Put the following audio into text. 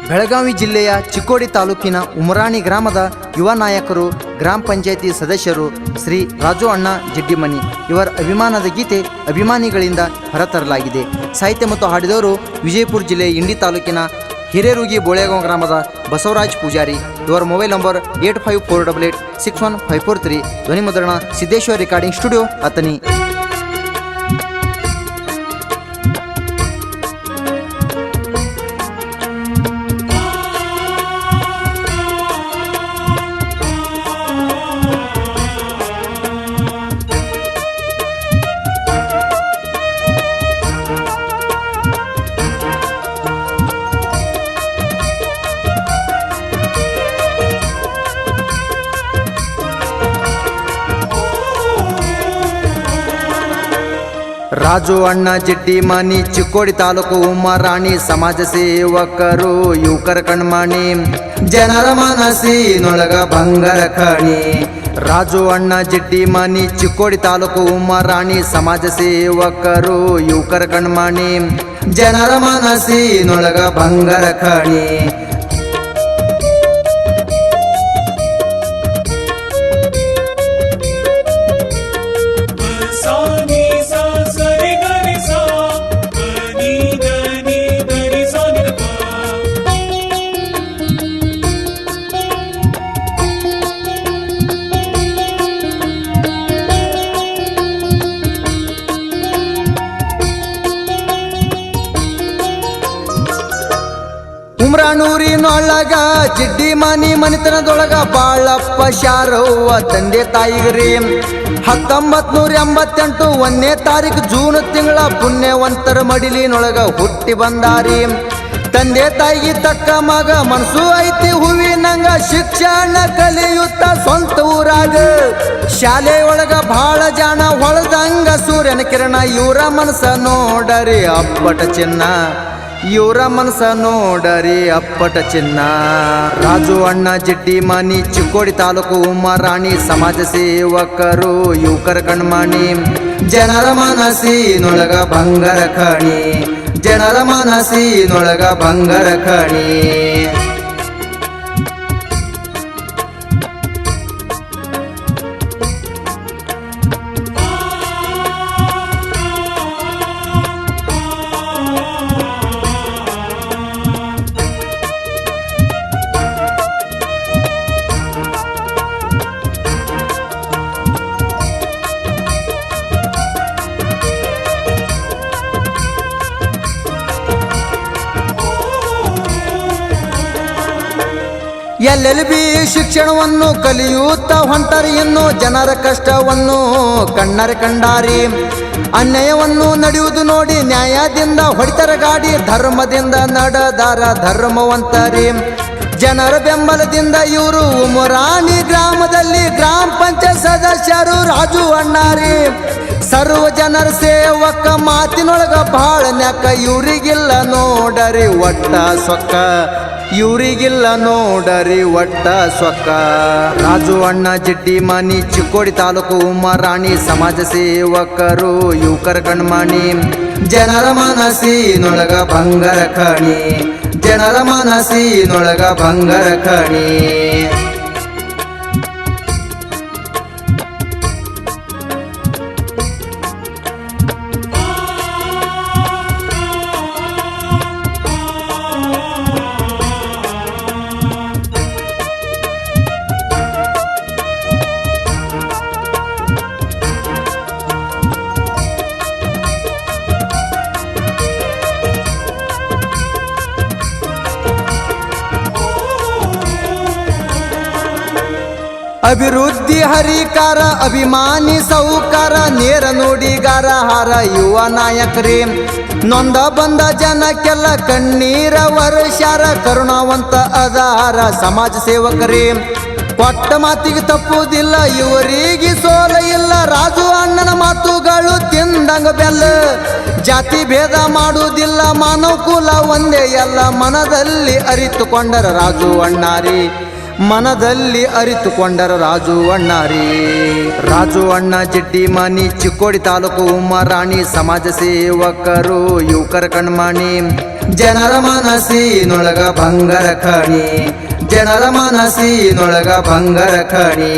ಬೆಳಗಾವಿ ಜಿಲ್ಲೆಯ ಚಿಕ್ಕೋಡಿ ತಾಲೂಕಿನ ಉಮರಾಣಿ ಗ್ರಾಮದ ಯುವ ನಾಯಕರು, ಗ್ರಾಮ ಪಂಚಾಯಿತಿ ಸದಸ್ಯರು ಶ್ರೀ ರಾಜು ಅಣ್ಣ ಜಿಡ್ಡಿಮನಿ ಇವರ ಅಭಿಮಾನದ ಗೀತೆ ಅಭಿಮಾನಿಗಳಿಂದ ಹೊರತರಲಾಗಿದೆ. ಸಾಹಿತ್ಯ ಮತ್ತು ಹಾಡಿದವರು ವಿಜಯಪುರ ಜಿಲ್ಲೆ ಇಂಡಿ ತಾಲೂಕಿನ ಹಿರೇರುಗಿ ಬೋಳೆಗಾಂವ್ ಗ್ರಾಮದ ಬಸವರಾಜ್ ಪೂಜಾರಿ. ಇವರ ಮೊಬೈಲ್ ನಂಬರ್ 8548861543. ಧ್ವನಿ ಮುದ್ರಣ ಸಿದ್ದೇಶ್ವರ್ ರೆಕಾರ್ಡಿಂಗ್ ಸ್ಟುಡಿಯೋ, ಅತನಿ. ರಾಜು ಅಣ್ಣ ಜಿಡ್ಡಿಮನಿ ಚಿಕ್ಕೋಡಿ ತಾಲೂಕು ಉಮರಾಣಿ ಸಮಾಜ ಸೇವಕರು ಯುವಕರ ಕಣ್ಮಣಿ, ಜನರ ಮನಸ್ಸಿನೊಳಗ ಬಂಗಾರ ಖಣಿ. ರಾಜು ಅಣ್ಣ ಜಿಡ್ಡಿಮನಿ ಚಿಕ್ಕೋಡಿ ತಾಲೂಕು ಉಮರಾಣಿ ಸಮಾಜ ಸೇವಕರು ಯುವಕರ ಕಣ್ಮಣಿ, ಜನರ ಮನಸ್ಸಿನೊಳಗ ಬಂಗಾರ ಖಣಿ. ಉಮ್ರಾಣೂರಿನೊಳಗ ಜಿಡ್ಡಿಮನಿ ಮನಿತನದೊಳಗ ಬಾಳಪ್ಪ ಶಾರವ್ವ ತಂದೆ ತಾಯಿಗ್ರಿ. 1988 1ನೇ ತಾರೀಕು ಜೂನ್ ತಿಂಗಳ ಪುಣ್ಯವಂತರ ಮಡಿಲಿನೊಳಗ ಹುಟ್ಟಿ ಬಂದಾರಿ. ತಂದೆ ತಾಯಿಗೆ ತಕ್ಕ ಮಗ ಮನಸ್ಸು ಐತಿ ಹೂವಿನಂಗ, ಶಿಕ್ಷಣ ಕಲಿಯುತ್ತ ಸ್ವಂತ ಊರಾಗ. ಶಾಲೆಯೊಳಗ ಭಾಳ ಜಾಣ ಹೊಳದಂಗ ಸೂರ್ಯನ ಕಿರಣ, ಇವರ ಮನಸ್ಸ ನೋಡರಿ ಅಪ್ಪಟ ಚಿನ್ನ, ಇವರ ಮನಸ್ಸ ನೋಡರಿ ಅಪ್ಪಟ ಚಿನ್ನ. ರಾಜು ಅಣ್ಣ ಜಿಡ್ಡಿಮನಿ ಚಿಕ್ಕೋಡಿ ತಾಲೂಕು ಉಮರಾಣಿ ಸಮಾಜ ಸೇವಕರು ಯುವಕರ ಕಣ್ಮಣಿ, ಜನರ ಮನಸ್ಸಿನೊಳಗ ಬಂಗಾರ ಖಣಿ, ಜನರ ಮನಸ್ಸಿನೊಳಗ ಬಂಗಾರ ಖಣಿ. LLB ಶಿಕ್ಷಣವನ್ನು ಕಲಿಯುತ್ತ ಹೊಂಟರಿ, ಇನ್ನು ಜನರ ಕಷ್ಟವನ್ನು ಕಣ್ಣರೆ ಕಂಡಾರಿ. ಅನ್ಯಾಯವನ್ನು ನಡೆಯುವುದು ನೋಡಿ ನ್ಯಾಯದಿಂದ ಹೊಡಿತರ ಗಾಡಿ, ಧರ್ಮದಿಂದ ನಡೆದಾರ ಧರ್ಮವಂತರಿ. ಜನರ ಬೆಂಬಲದಿಂದ ಇವರು ಉಮರಾಣಿ ಗ್ರಾಮದಲ್ಲಿ ಗ್ರಾಮ ಪಂಚಾಯತ್ ಸದಸ್ಯರು ರಾಜು ಅಣ್ಣಾರಿ. ಸರ್ವ ಜನರ ಸೇವಕ ಮಾತಿನೊಳಗ ಬಾಳ ನ್ಯಾಕ, ಇವರಿಗಿಲ್ಲ ನೋಡರಿ ಒಟ್ಟ ಸೊಕ್ಕ, ಇವರಿಗಿಲ್ಲ ನೋಡರಿ ಒಟ್ಟ ಸೊಕ್ಕ. ರಾಜು ಅಣ್ಣ ಜಿಡ್ಡಿಮನಿ ಚಿಕ್ಕೋಡಿ ತಾಲೂಕು ಉಮರಾಣಿ ಸಮಾಜ ಸೇವಕರು ಯುವಕರ ಕಣ್ಮಣಿ, ಜನರ ಮನಸ್ಸಿನೊಳಗ ಬಂಗಾರ ಖಣಿ, ಜನರ ಮನಸ್ಸಿನೊಳಗ ಬಂಗಾರ ಖಣಿ. ಅಭಿವೃದ್ಧಿ ಹರಿಕಾರ, ಅಭಿಮಾನಿ ಸೌಕಾರ, ನೇರ ನುಡಿಗಾರ ಹಾರ ಯುವ ನಾಯಕರೇ. ನೊಂದ ಬಂದ ಜನಕ್ಕೆಲ್ಲ ಕಣ್ಣೀರ ವರ್ಷಾರ, ಕರುಣಾವಂತ ಅದಾರ ಸಮಾಜ ಸೇವಕರೇ. ಕೊಟ್ಟ ಮಾತಿಗೆ ತಪ್ಪುವುದಿಲ್ಲ, ಇವರಿಗೆ ಸೋಲ ಇಲ್ಲ. ರಾಜು ಅಣ್ಣನ ಮಾತುಗಳು ತಿಂದಂಗ ಬೆಲ್ಲ, ಜಾತಿ ಭೇದ ಮಾಡುವುದಿಲ್ಲ, ಮಾನವ ಕುಲ ಒಂದೇ ಎಲ್ಲ. ಮನದಲ್ಲಿ ಅರಿತುಕೊಂಡರ ರಾಜು ಅಣ್ಣಾರಿ, ಮನದಲ್ಲಿ ಅರಿತುಕೊಂಡರ ರಾಜು ಅಣ್ಣಾರಿ. ರಾಜು ಅಣ್ಣ ಜಿಡ್ಡಿಮನಿ ಚಿಕ್ಕೋಡಿ ತಾಲೂಕು ಉಮರಾಣಿ ಸಮಾಜ ಸೇವಕರು ಯುವಕರ ಕಣ್ಮಣಿ, ಜನರ ಮನಸ್ಸಿನೊಳಗ ಬಂಗಾರ ಖಣಿ, ಜನರ ಮನಸ್ಸಿನೊಳಗ ಬಂಗಾರ ಖಣಿ.